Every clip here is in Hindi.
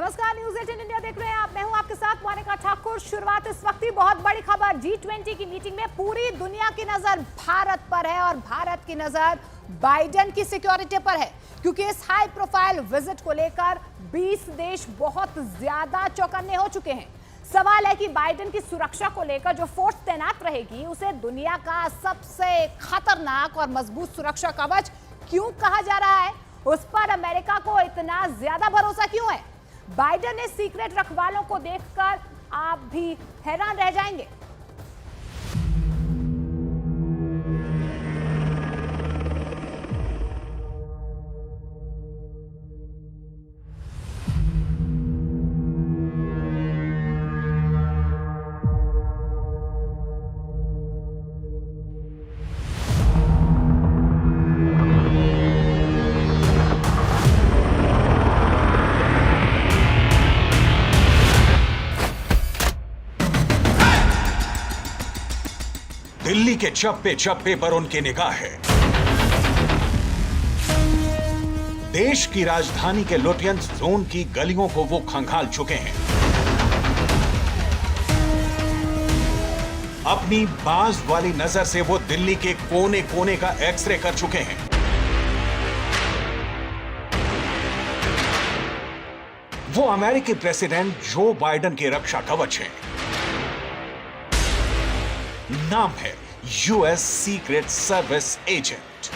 नमस्कार, न्यूज 18 इंडिया देख रहे हैं आप। मैं हूं आपके साथ मोनिका ठाकुर। शुरुआत इस वक्त ही बहुत बड़ी खबर। G20 की मीटिंग में पूरी दुनिया की नजर भारत पर है और भारत की नजर बाइडेन की सिक्योरिटी पर है, क्योंकि इस हाई प्रोफाइल विजिट को लेकर 20 देश बहुत ज्यादा चौकन्ने हो चुके हैं। सवाल है कि बाइडेन की सुरक्षा को लेकर जो फोर्स तैनात रहेगी उसे दुनिया का सबसे खतरनाक और मजबूत सुरक्षा कवच क्यों कहा जा रहा है, उस पर अमेरिका को इतना ज्यादा भरोसा क्यों है। बाइडेन ने सीक्रेट रखवालों को देखकर आप भी हैरान रह जाएंगे। दिल्ली के चप्पे चप्पे पर उनकी निगाह है। देश की राजधानी के लुटियंस जोन की गलियों को वो खंगाल चुके हैं। अपनी बाज वाली नजर से वो दिल्ली के कोने कोने का एक्सरे कर चुके हैं। वो अमेरिकी प्रेसिडेंट जो बाइडेन के रक्षा कवच हैं। नाम है यूएस सीक्रेट सर्विस एजेंट।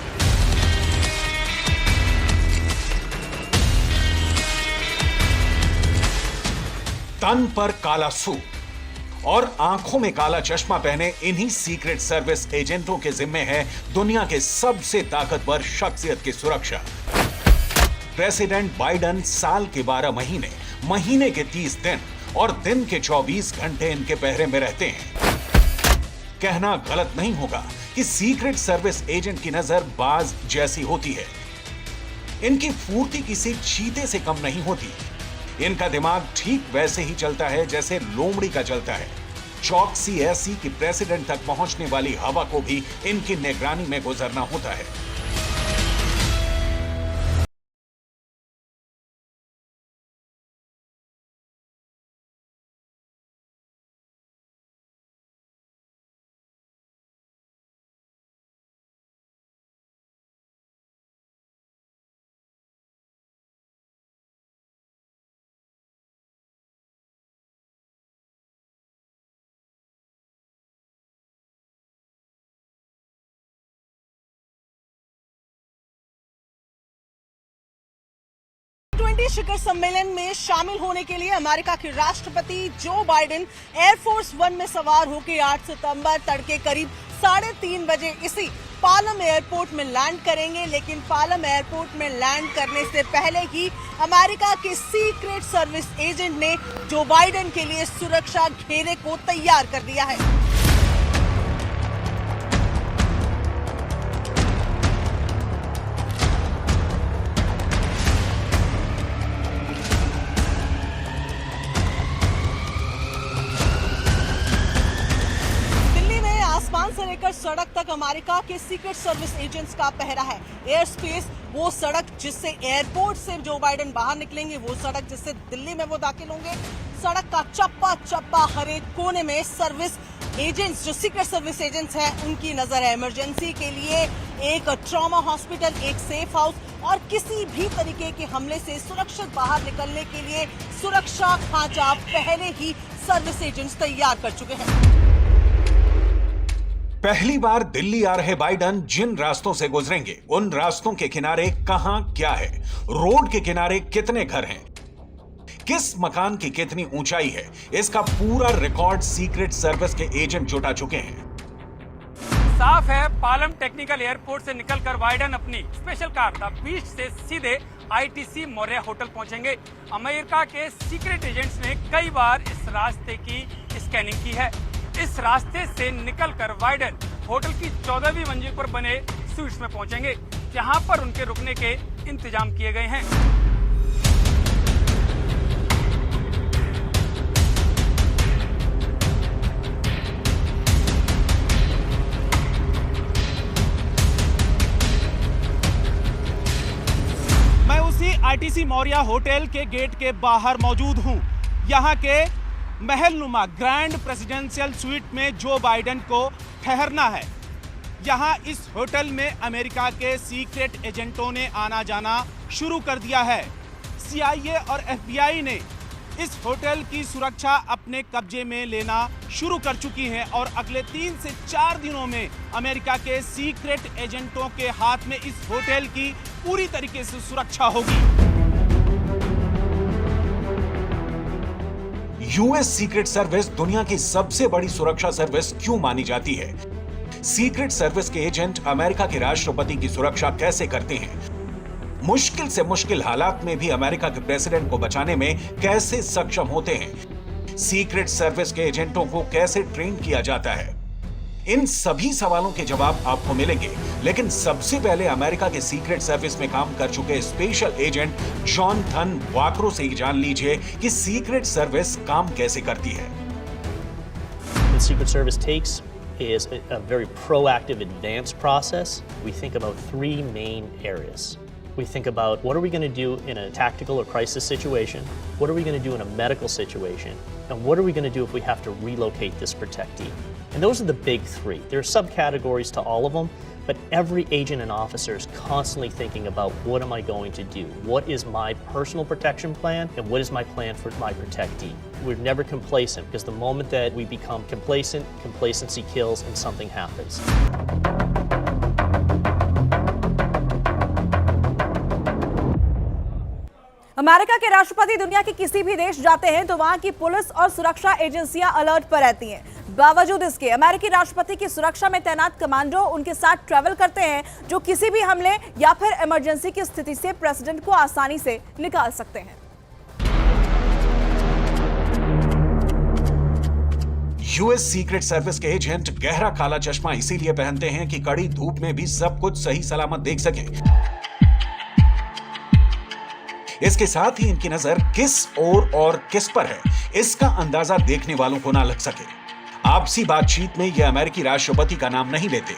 तन पर काला सूट और आंखों में काला चश्मा पहने इन्हीं सीक्रेट सर्विस एजेंटों के जिम्मे है दुनिया के सबसे ताकतवर शख्सियत की सुरक्षा। प्रेसिडेंट बाइडेन साल के 12 महीने, महीने के 30 दिन और दिन के 24 घंटे इनके पहरे में रहते हैं। कहना गलत नहीं होगा कि सीक्रेट सर्विस एजेंट की नजर बाज जैसी होती है। इनकी फुर्ती किसी चीते से कम नहीं होती। इनका दिमाग ठीक वैसे ही चलता है जैसे लोमड़ी का चलता है। चौकसी ऐसी कि प्रेसिडेंट तक पहुंचने वाली हवा को भी इनकी निगरानी में गुजरना होता है। G20 शिखर सम्मेलन में शामिल होने के लिए अमेरिका के राष्ट्रपति जो बाइडेन एयरफोर्स 1 में सवार होकर 8 सितंबर तड़के करीब 3:30 बजे इसी पालम एयरपोर्ट में लैंड करेंगे। लेकिन पालम एयरपोर्ट में लैंड करने से पहले ही अमेरिका के सीक्रेट सर्विस एजेंट ने जो बाइडेन के लिए सुरक्षा घेरे को तैयार कर दिया है। से लेकर सड़क तक अमेरिका के सीक्रेट सर्विस एजेंट्स का पहरा है। एयर स्पेस वो सड़क जिससे एयरपोर्ट से जो बाइडेन बाहर निकलेंगे, वो सड़क जिससे दिल्ली में वो दाखिल होंगे, सड़क का चप्पा चप्पा हर एक कोने में सर्विस एजेंट्स, जो सीक्रेट सर्विस एजेंट्स हैं, उनकी नजर है। इमरजेंसी के लिए एक ट्रॉमा हॉस्पिटल, एक सेफ हाउस और किसी भी तरीके के हमले से सुरक्षित बाहर निकलने के लिए सुरक्षा खांचा पहले ही सर्विस एजेंट्स तैयार कर चुके हैं। पहली बार दिल्ली आ रहे बाइडेन जिन रास्तों से गुजरेंगे, उन रास्तों के किनारे कहां क्या है, रोड के किनारे कितने घर हैं, किस मकान की कितनी ऊंचाई है, इसका पूरा रिकॉर्ड सीक्रेट सर्विस के एजेंट जुटा चुके हैं। साफ है, पालम टेक्निकल एयरपोर्ट से निकलकर बाइडेन अपनी स्पेशल कार द बीच से सीधे आईटीसी मौर्या होटल पहुंचेंगे। अमेरिका के सीक्रेट एजेंट्स ने कई बार इस रास्ते की स्कैनिंग की है। इस रास्ते से निकलकर बाइडेन होटल की 14वीं मंजिल पर बने स्वीट्स में पहुंचेंगे, जहां पर उनके रुकने के इंतजाम किए गए हैं। आईटीसी मौर्या होटल के गेट के बाहर मौजूद हूं। यहां के महलनुमा ग्रैंड प्रेसिडेंशियल स्वीट में जो बाइडेन को ठहरना है। यहां इस होटल में अमेरिका के सीक्रेट एजेंटों ने आना जाना शुरू कर दिया है। CIA और FBI ने इस होटल की सुरक्षा अपने कब्जे में लेना शुरू कर चुकी हैं और अगले 3 से 4 दिनों में अमेरिका के सीक्रेट एजेंटों के हाथ में इस होटल की पूरी तरीके से सुरक्षा होगी। यूएस सीक्रेट सर्विस दुनिया की सबसे बड़ी सुरक्षा सर्विस क्यों मानी जाती है? सीक्रेट सर्विस के एजेंट अमेरिका के राष्ट्रपति की सुरक्षा कैसे करते हैं? मुश्किल से मुश्किल हालात में भी अमेरिका के प्रेसिडेंट को बचाने में कैसे सक्षम होते हैं? सीक्रेट सर्विस के एजेंटों को कैसे ट्रेन किया जाता है? इन सभी सवालों के जवाब आपको मिलेंगे, लेकिन सबसे पहले अमेरिका के सीक्रेट सर्विस में काम कर चुके स्पेशल एजेंट जॉनथन वाक्रो से जान लीजिए कि सीक्रेट सर्विस काम कैसे करती है। The Secret Service takes is a very proactive, advanced process. We think about 3 main areas. We think about what are we going to do in a tactical or crisis situation, what are we going to do in a medical situation, and what are we going to do if we have to relocate this protectee. And those are the big 3. There are subcategories to all of them, but every agent and officer is constantly thinking about what am I going to do? What is my personal protection plan and what is my plan for my protectee? We're never complacent because the moment that we become complacent, complacency kills and something happens. America के राष्ट्रपति दुनिया के किसी भी देश जाते हैं तो वहां की पुलिस और सुरक्षा एजेंसियां अलर्ट पर रहती हैं। बावजूद इसके अमेरिकी राष्ट्रपति की सुरक्षा में तैनात कमांडो उनके साथ ट्रैवल करते हैं जो किसी भी हमले या फिर इमरजेंसी की स्थिति से प्रेसिडेंट को आसानी से निकाल सकते हैं। यूएस सीक्रेट सर्विस के एजेंट गहरा काला चश्मा इसीलिए पहनते हैं कि कड़ी धूप में भी सब कुछ सही सलामत देख सकें। इसके साथ ही इनकी नजर किस ओर और किस पर है, इसका अंदाजा देखने वालों को ना लग सके। आपसी बातचीत में यह अमेरिकी राष्ट्रपति का नाम नहीं लेते,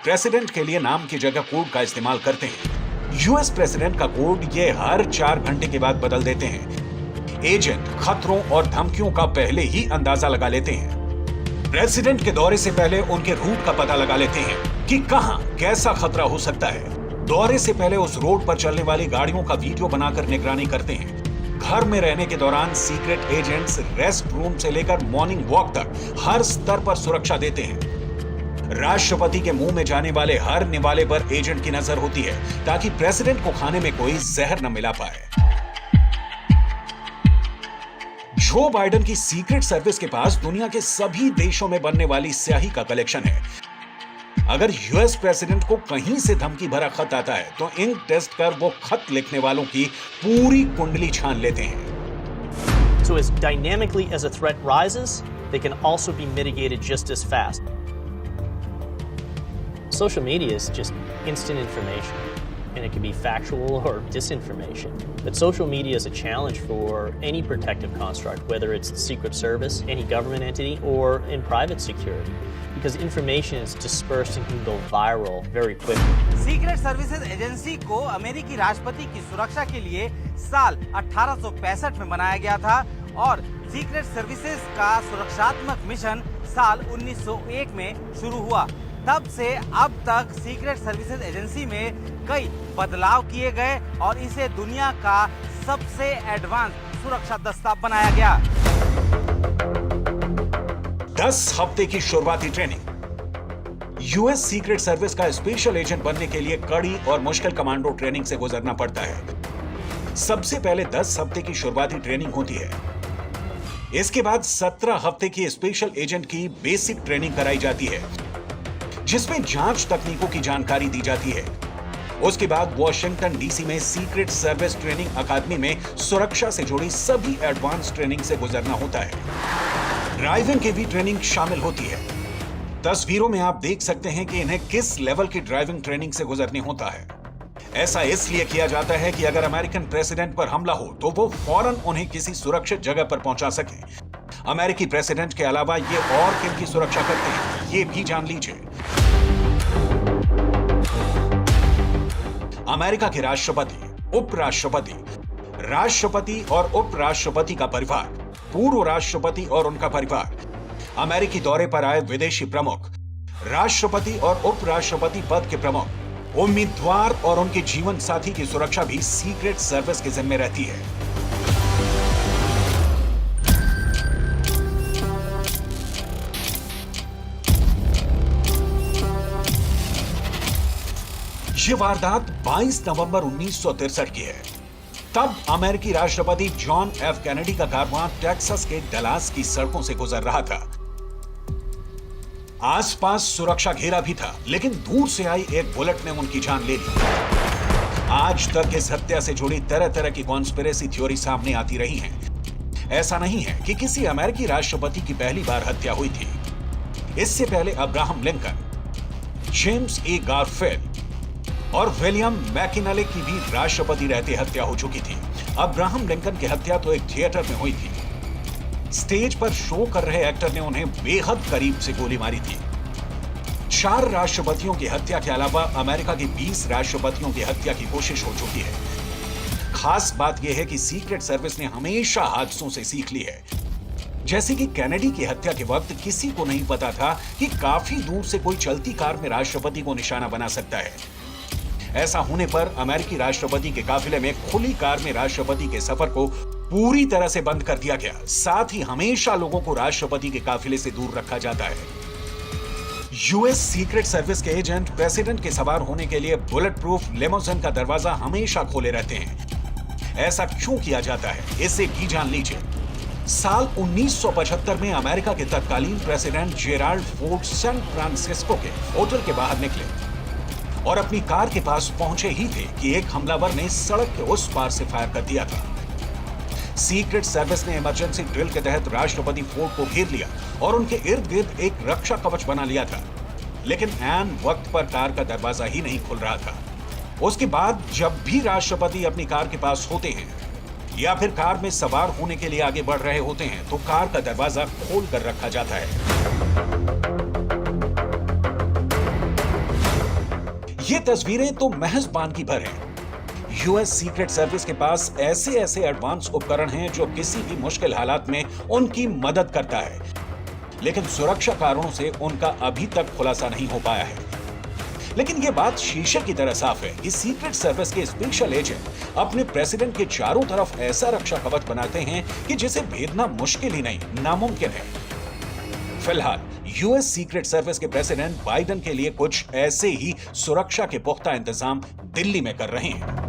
प्रेसिडेंट के लिए नाम की जगह कोड का इस्तेमाल करते हैं। यूएस प्रेसिडेंट का कोड ये हर 4 घंटे के बाद बदल देते हैं। एजेंट खतरों और धमकियों का पहले ही अंदाजा लगा लेते हैं। प्रेसिडेंट के दौरे से पहले उनके रूट का पता लगा लेते हैं कि कहां कैसा खतरा हो सकता है। दौरे से पहले उस रोड पर चलने वाली गाड़ियों का वीडियो बनाकर निगरानी करते हैं। घर में रहने के दौरान सीक्रेट एजेंट्स रेस्ट रूम से लेकर मॉर्निंग वॉक तक हर स्तर पर सुरक्षा देते हैं। राष्ट्रपति के मुंह में जाने वाले हर निवाले पर एजेंट की नजर होती है ताकि प्रेसिडेंट को खाने में कोई जहर न मिला पाए। जो बाइडेन की सीक्रेट सर्विस के पास दुनिया के सभी देशों में बनने वाली स्याही का कलेक्शन है। अगर यूएस प्रेसिडेंट को कहीं से धमकी भरा खत आता है तो इंक टेस्ट कर वो खत लिखने वालों की पूरी कुंडली छान लेते हैं। So as dynamically as a threat rises, they can also be mitigated just as fast. Social media is just instant information, and it can be factual or disinformation. But social media is a challenge for any protective construct, whether it's the Secret Service, any government entity, or in private security, because information is dispersed and can go viral very quickly. Secret services agency को अमेरिकी राष्ट्रपति की सुरक्षा के लिए साल 1865 में बनाया गया था और सीक्रेट सर्विसेज का सुरक्षात्मक मिशन साल 1901 में शुरू हुआ। तब से अब तक सीक्रेट सर्विसेज एजेंसी में कई बदलाव किए गए और इसे दुनिया का सबसे एडवांस सुरक्षा दस्ता बनाया गया। 10 हफ्ते की शुरुआती ट्रेनिंग। यूएस सीक्रेट सर्विस का स्पेशल एजेंट बनने के लिए कड़ी और मुश्किल कमांडो ट्रेनिंग से गुजरना पड़ता है। सबसे पहले 10 हफ्ते की शुरुआती ट्रेनिंग होती है। इसके बाद 17 हफ्ते की स्पेशल एजेंट की बेसिक ट्रेनिंग कराई जाती है, जिसमें जांच तकनीकों की जानकारी दी जाती है। उसके बाद वॉशिंगटन डीसी में सीक्रेट सर्विस ट्रेनिंग अकादमी में सुरक्षा से जुड़ी सभी एडवांस ट्रेनिंग से गुजरना होता है। ड्राइविंग की भी ट्रेनिंग शामिल होती है। तस्वीरों में आप देख सकते हैं कि इन्हें किस लेवल की ड्राइविंग ट्रेनिंग से गुजरनी होता है। ऐसा इसलिए किया जाता है कि अगर अमेरिकन प्रेसिडेंट पर हमला हो तो वो फौरन उन्हें किसी सुरक्षित जगह पर पहुंचा सके। अमेरिकी प्रेसिडेंट के अलावा ये और किन की सुरक्षा करते हैं, ये भी जान लीजिए। अमेरिका के राष्ट्रपति, उपराष्ट्रपति, राष्ट्रपति और उपराष्ट्रपति का परिवार, पूर्व राष्ट्रपति और उनका परिवार, अमेरिकी दौरे पर आए विदेशी प्रमुख, राष्ट्रपति और उपराष्ट्रपति पद के प्रमुख, उम्मीदवार और उनके जीवन साथी की सुरक्षा भी सीक्रेट सर्विस के जिम्मे रहती है। ये वारदात 22 नवंबर 1963 की है। तब अमेरिकी राष्ट्रपति जॉन एफ कैनेडी का कारवां टेक्सास के डलास की सड़कों से गुजर रहा था। आसपास सुरक्षा घेरा भी था, लेकिन दूर से आई एक बुलेट ने उनकी जान ले ली। आज तक इस हत्या से जुड़ी तरह तरह की कॉन्स्पिरेसी थ्योरी सामने आती रही हैं। ऐसा नहीं है कि किसी अमेरिकी राष्ट्रपति की पहली बार हत्या हुई थी। इससे पहले अब्राहम लिंकन, जेम्स ए गारफील्ड और विलियम मैकिनले की भी राष्ट्रपति रहते हत्या हो चुकी थी। अब्राहम लिंकन की हत्या तो एक थिएटर में हुई थी। स्टेज पर शो कर रहे एक्टर ने उन्हें बेहद करीब से गोली मारी थी। 4 राष्ट्रपतियों की हत्या के अलावा अमेरिका के 20 राष्ट्रपतियों की हत्या की कोशिश हो चुकी है। खास बात यह है कि सीक्रेट सर्विस ने हमेशा हादसों से सीख ली है। जैसे कि कैनेडी की हत्या के वक्त किसी को नहीं पता था कि काफी दूर से कोई चलती कार में राष्ट्रपति को निशाना बना सकता है। ऐसा होने पर अमेरिकी राष्ट्रपति के काफिले में खुली कार में राष्ट्रपति के सफर को पूरी तरह से बंद कर दिया गया। साथ ही हमेशा लोगों को राष्ट्रपति के काफिले से दूर रखा जाता है। यूएस सीक्रेट सर्विस के एजेंट प्रेसिडेंट के सवार होने के लिए बुलेट प्रूफ लिमोजिन का दरवाजा हमेशा खोले रहते हैं। ऐसा क्यों किया जाता है, इसे भी जान लीजिए। साल 1975 में अमेरिका के तत्कालीन president Gerald Ford San Francisco के होटल के बाहर निकले और अपनी कार के पास पहुंचे ही थे कि एक हमलावर ने सड़क के उस पार से फायर कर दिया था। सीक्रेट सर्विस ने इमरजेंसी ड्रिल के तहत राष्ट्रपति फोर्ड को घेर लिया और उनके इर्द गिर्द एक रक्षा कवच बना लिया था। लेकिन ऐन वक्त पर कार का दरवाजा ही नहीं खुल रहा था। उसके बाद जब भी राष्ट्रपति अपनी कार के पास होते हैं या फिर कार में सवार होने के लिए आगे बढ़ रहे होते हैं तो कार का दरवाजा खोल कर रखा जाता है। ये तस्वीरें तो महज बानगी भर हैं। यूएस सीक्रेट सर्विस के पास ऐसे एडवांस उपकरण हैं जो किसी भी मुश्किल हालात में उनकी मदद करता है, लेकिन सुरक्षा कारणों से उनका अभी तक खुलासा नहीं हो पाया है। लेकिन यह बात शीशे की तरह साफ है कि सीक्रेट सर्विस के स्पेशल एजेंट अपने प्रेसिडेंट के चारों तरफ ऐसा रक्षा कवच बनाते हैं कि जिसे भेदना मुश्किल ही नहीं, नामुमकिन है। फिलहाल यूएस सीक्रेट सर्विस के प्रेसिडेंट बाइडेन के लिए कुछ ऐसे ही सुरक्षा के पुख्ता इंतजाम दिल्ली में कर रहे हैं।